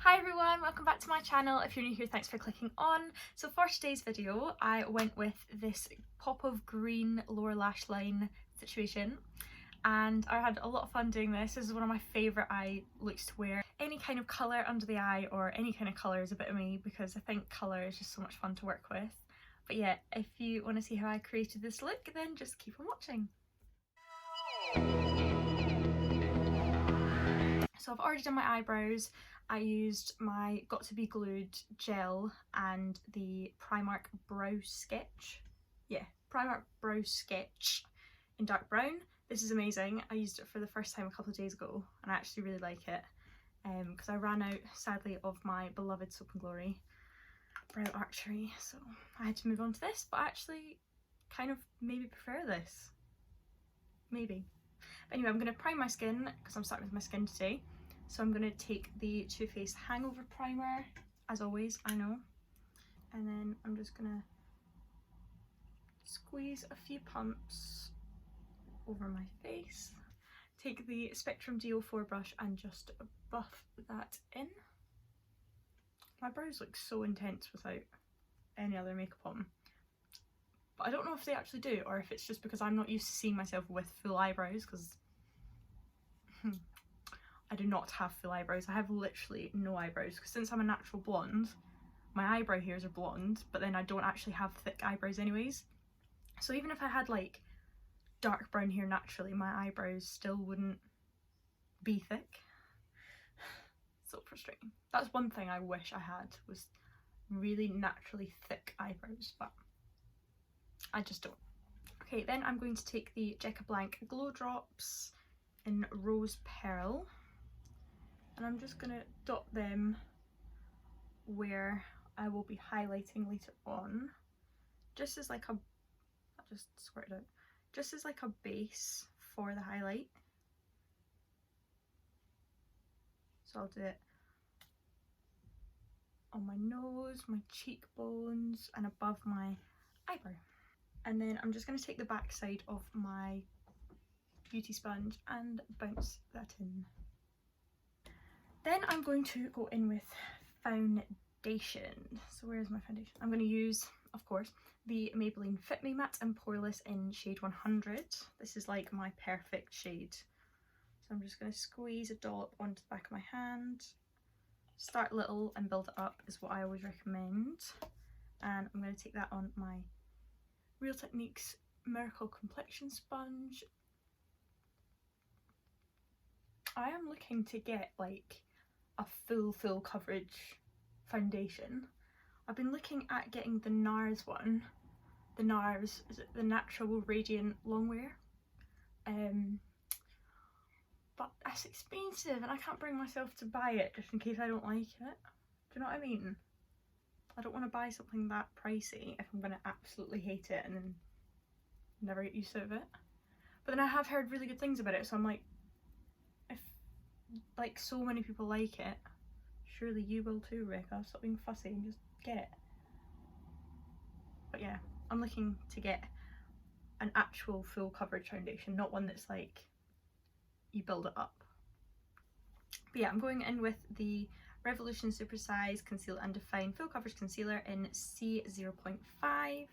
Hi everyone, welcome back to my channel. If you're new here, thanks for clicking on. So for today's video, I went with this pop of green lower lash line situation and I had a lot of fun doing this. This is one of my favourite eye looks to wear. Any kind of colour under the eye or any kind of colour is a bit of me because I think colour is just so much fun to work with. But yeah, if you want to see how I created this look, then just keep on watching. So I've already done my eyebrows. I used my Got2b Glued gel and the Primark Brow Sketch. Yeah, Primark Brow Sketch in dark brown. This is amazing. I used it for the first time a couple of days ago and I actually really like it because I ran out, sadly, of my beloved Soap and Glory Brow Archery, so I had to move on to this, but I actually kind of maybe prefer this. Maybe. But anyway, I'm going to prime my skin because I'm starting with my skin today. So I'm going to take the Too Faced Hangover Primer, as always, I know. And then I'm just going to squeeze a few pumps over my face. Take the Spectrum DO4 brush and just buff that in. My brows look so intense without any other makeup on. But I don't know if they actually do, or if it's just because I'm not used to seeing myself with full eyebrows, because I do not have full eyebrows. I have literally no eyebrows because since I'm a natural blonde, my eyebrow hairs are blonde, but then I don't actually have thick eyebrows anyways. So even if I had like dark brown hair naturally, my eyebrows still wouldn't be thick. So frustrating. That's one thing I wish I had, was really naturally thick eyebrows, but I just don't. Okay, then I'm going to take the Jecca Blanc Glow Drops in Rose Pearl. And I'm just going to dot them where I will be highlighting later on, just as like a, I'll just squirt it out, just as like a base for the highlight. So I'll do it on my nose, my cheekbones and above my eyebrow. And then I'm just going to take the back side of my beauty sponge and bounce that in. Then I'm going to go in with foundation. So where's my foundation? I'm going to use, of course, the Maybelline Fit Me Matte and Poreless in shade 100. This is like my perfect shade. So I'm just going to squeeze a dollop onto the back of my hand. Start little and build it up is what I always recommend. And I'm going to take that on my Real Techniques Miracle Complexion Sponge. I am looking to get like a full coverage foundation. I've been looking at getting the NARS one, the NARS, is it the Natural Radiant Longwear? But that's expensive and I can't bring myself to buy it just in case I don't like it. Do you know what I mean? I don't want to buy something that pricey if I'm going to absolutely hate it and then never get used to it. But then I have heard really good things about it, so I'm like, if like so many people like it, surely you will too, Rebecca. Stop being fussy and just get it. But yeah, I'm looking to get an actual full coverage foundation, not one that's like you build it up. But yeah, I'm going in with the Revolution Super Size Conceal and Define Full Coverage Concealer in C0.5,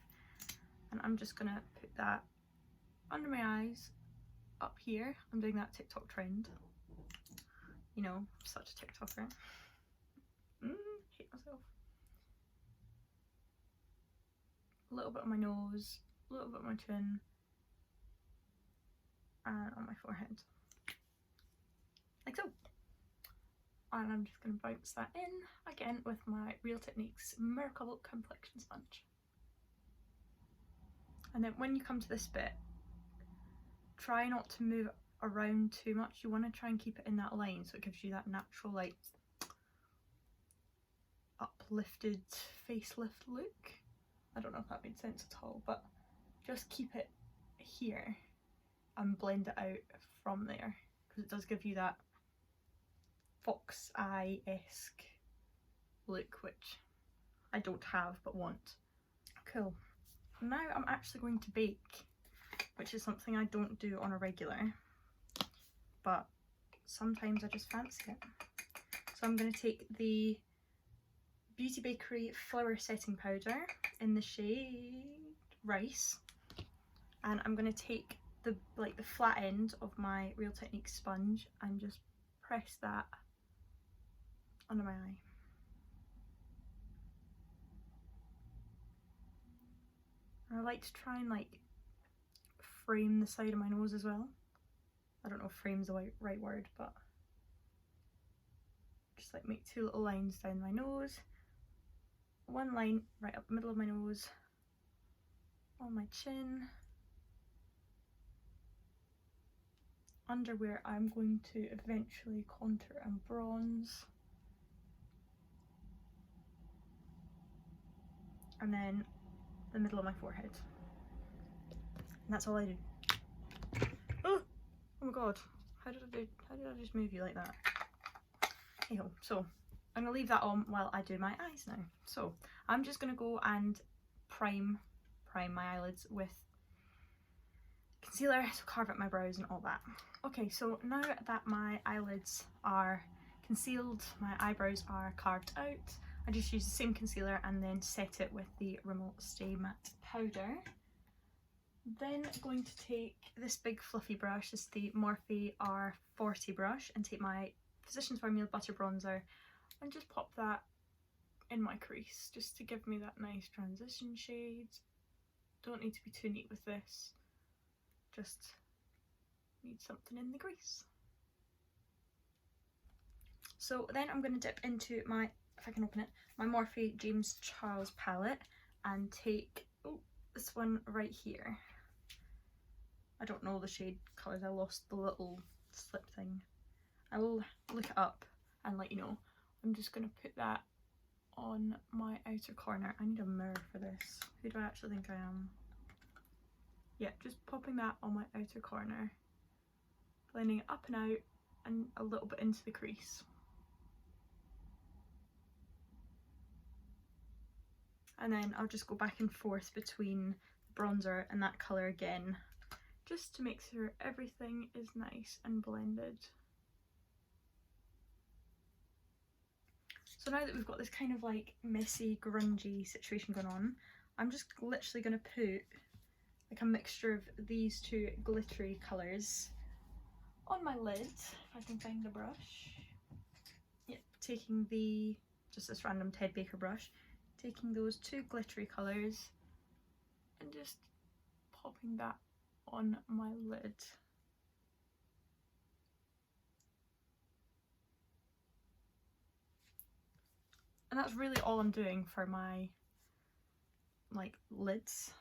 and I'm just gonna put that under my eyes, up here. I'm doing that TikTok trend. You know, such a TikToker. Hate myself. A little bit on my nose, a little bit on my chin, and on my forehead. Like so. And I'm just going to bounce that in again with my Real Techniques Miracle Complexion Sponge. And then when you come to this bit, try not to move around too much. You want to try and keep it in that line so it gives you that natural like uplifted facelift look. I don't know if that made sense at all, but just keep it here and blend it out from there because it does give you that fox eye-esque look, which I don't have but want. Cool. Now I'm actually going to bake, which is something I don't do on a regular, but sometimes I just fancy it. So So I'm going to take the Beauty Bakerie Flower Setting Powder in the shade Rice, and I'm going to take the flat end of my Real Techniques sponge and just press that under my eye. And I like to try and like frame the side of my nose as well. I don't know if frame's the right word, but just like make 2 little lines down my nose, 1 line right up the middle of my nose, on my chin, under where I'm going to eventually contour and bronze, and then the middle of my forehead. And that's all I do. Oh my god, how did I just move you like that? Hey-ho. So I'm gonna leave that on while I do my eyes now. So I'm just gonna go and prime my eyelids with concealer to carve out my brows and all that. Okay, so now that my eyelids are concealed, my eyebrows are carved out, I just use the same concealer and then set it with the Rimmel Stay Matte powder. Then going to take this big fluffy brush, this is the Morphe R40 brush, and take my Physicians Formula Butter Bronzer and just pop that in my crease, just to give me that nice transition shade. Don't need to be too neat with this, just need something in the crease. So then I'm going to dip into my, if I can open it, my Morphe James Charles palette and take this one right here. I don't know the shade colours, I lost the little slip thing. I will look it up and let you know. I'm just going to put that on my outer corner. I need a mirror for this. Who do I actually think I am? Yeah, just popping that on my outer corner, blending it up and out and a little bit into the crease. And then I'll just go back and forth between the bronzer and that colour again, just to make sure everything is nice and blended. So now that we've got this kind of like messy, grungy situation going on, I'm just literally going to put like a mixture of these 2 glittery colours on my lid, if I can find the brush. Yep, taking just this random Ted Baker brush, taking those 2 glittery colours and just popping that on my lid. And that's really all I'm doing for my like lids,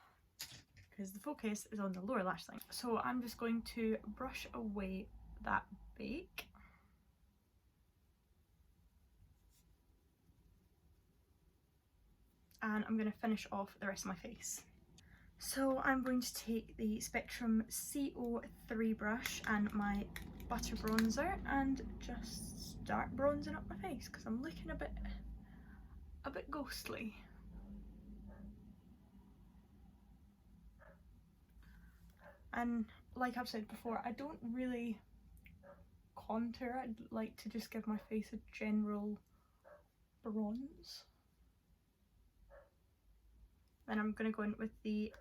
because the focus is on the lower lash line. So I'm just going to brush away that bake. And I'm going to finish off the rest of my face. So I'm going to take the Spectrum CO3 brush and my butter bronzer and just start bronzing up my face, because I'm looking a bit ghostly. And like I've said before, I don't really contour. I'd like to just give my face a general bronze. Then I'm going to go in with the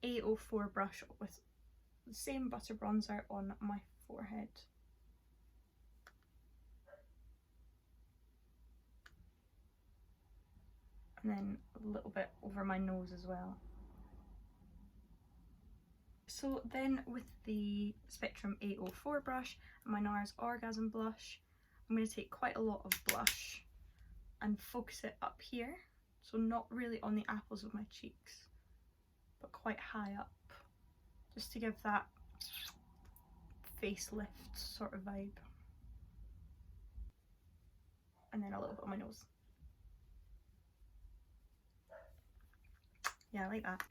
A04 brush with the same butter bronzer on my forehead. And then a little bit over my nose as well. So then with the Spectrum A04 brush and my NARS Orgasm blush, I'm going to take quite a lot of blush and focus it up here. So not really on the apples of my cheeks, but quite high up, just to give that facelift sort of vibe. And then a little bit on my nose. Yeah, I like that.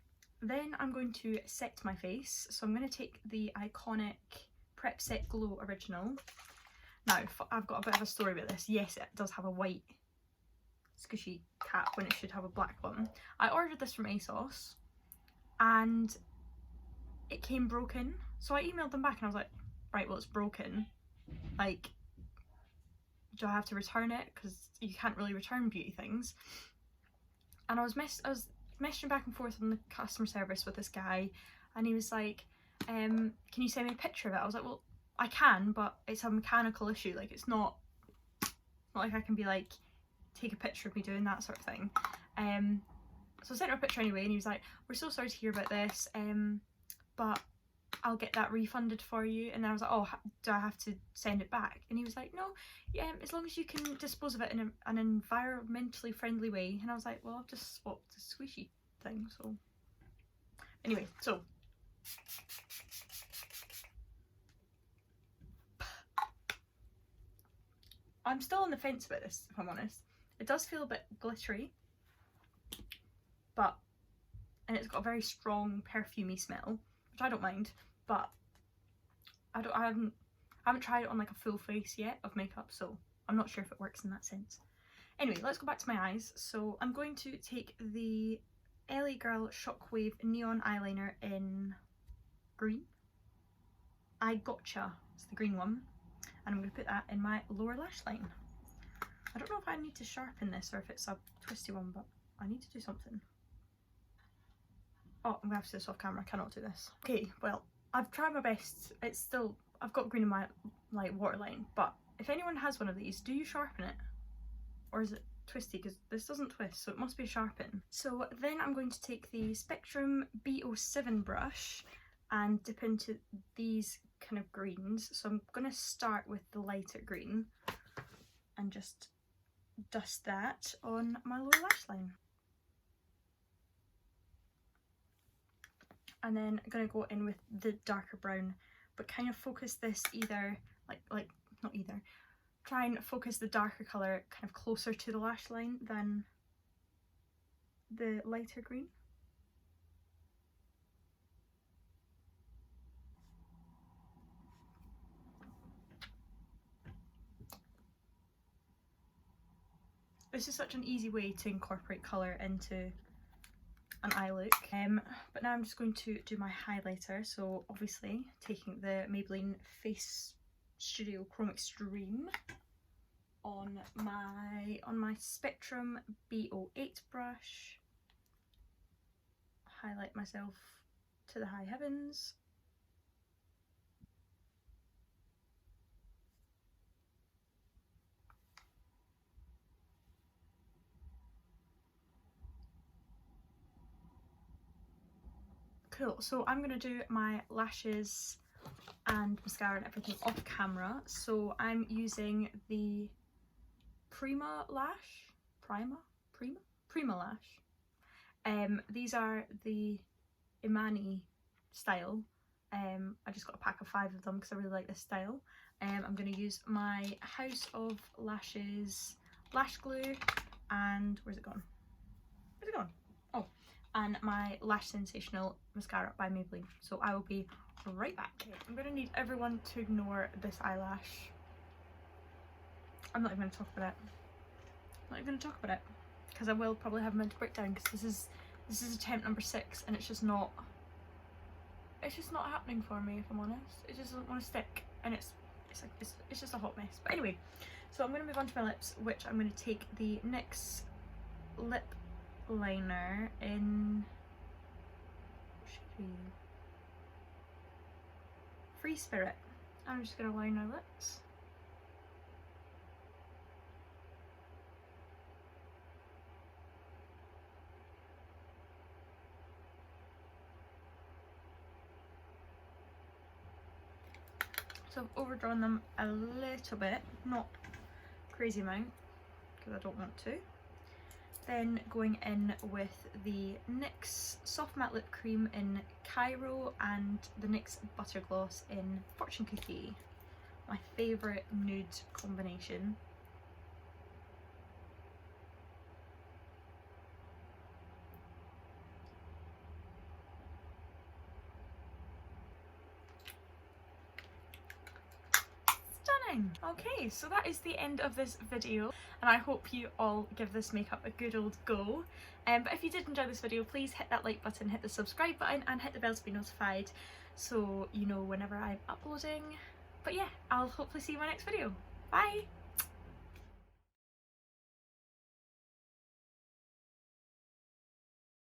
Then I'm going to set my face. So I'm going to take the iconic Prep Set Glow Original. Now, I've got a bit of a story about this. Yes, it does have a white squishy cap when it should have a black one. I ordered this from ASOS and it came broken. So I emailed them back and I was like, right, well, it's broken. Like, do I have to return it? Because you can't really return beauty things. And I was messaging back and forth on the customer service with this guy, and he was like, can you send me a picture of it? I was like, well, I can, but it's a mechanical issue. Like, it's not like I can be like, take a picture of me doing that sort of thing. So I sent him a picture anyway, and he was like, we're so sorry to hear about this, but I'll get that refunded for you. And then I was like, oh, do I have to send it back? And he was like, no, yeah, as long as you can dispose of it in an environmentally friendly way. And I was like, well, I've just swapped the squishy thing, so anyway. So I'm still on the fence about this, if I'm honest. It does feel a bit glittery, and it's got a very strong perfumey smell, which I don't mind, but I haven't tried it on like a full face yet of makeup, so I'm not sure if it works in that sense. Anyway, let's go back to my eyes. So I'm going to take the LA Girl Shockwave Neon Eyeliner in green. I Gotcha, it's the green one, and I'm going to put that in my lower lash line. I don't know if I need to sharpen this or if it's a twisty one, but I need to do something. Oh, I'm going to have to do this off camera, I cannot do this. Okay, well, I've tried my best. It's still, I've got green in my like waterline, but if anyone has one of these, do you sharpen it? Or is it twisty? Because this doesn't twist, so it must be a sharpen. So then I'm going to take the Spectrum B07 brush and dip into these kind of greens. So I'm going to start with the lighter green and just dust that on my lower lash line. And then I'm going to go in with the darker brown, but kind of focus this either, not either, try and focus the darker colour kind of closer to the lash line than the lighter green. This is such an easy way to incorporate colour into an eye look. But now I'm just going to do my highlighter. So obviously taking the Maybelline Face Studio Chrome Extreme on my Spectrum B08 brush, highlight myself to the high heavens. Cool, so I'm going to do my lashes and mascara and everything off camera. So I'm using the Prima Lash, Prima Lash. These are the Imani style. I just got a pack of 5 of them because I really like this style. I'm going to use my House of Lashes lash glue, and where's it gone? Where's it gone? Oh, and my Lash Sensational mascara by Maybelline. So I will be right back. Okay, I'm going to need everyone to ignore this eyelash. I'm not even going to talk about it. I'm not even going to talk about it because I will probably have a mental breakdown, because this is attempt number 6 and it's just not happening for me, if I'm honest. It just doesn't want to stick, and it's just a hot mess. But anyway, so I'm going to move on to my lips, which I'm going to take the NYX lip liner in Free Spirit. I'm just going to line my lips. So I've overdrawn them a little bit, not crazy amount, because I don't want to. Then going in with the NYX Soft Matte Lip Cream in Cairo and the NYX Butter Gloss in Fortune Cookie. My favourite nude combination. Okay, so that is the end of this video, and I hope you all give this makeup a good old go. But if you did enjoy this video, please hit that like button, hit the subscribe button, and hit the bell to be notified so you know whenever I'm uploading. But yeah, I'll hopefully see you in my next video. Bye!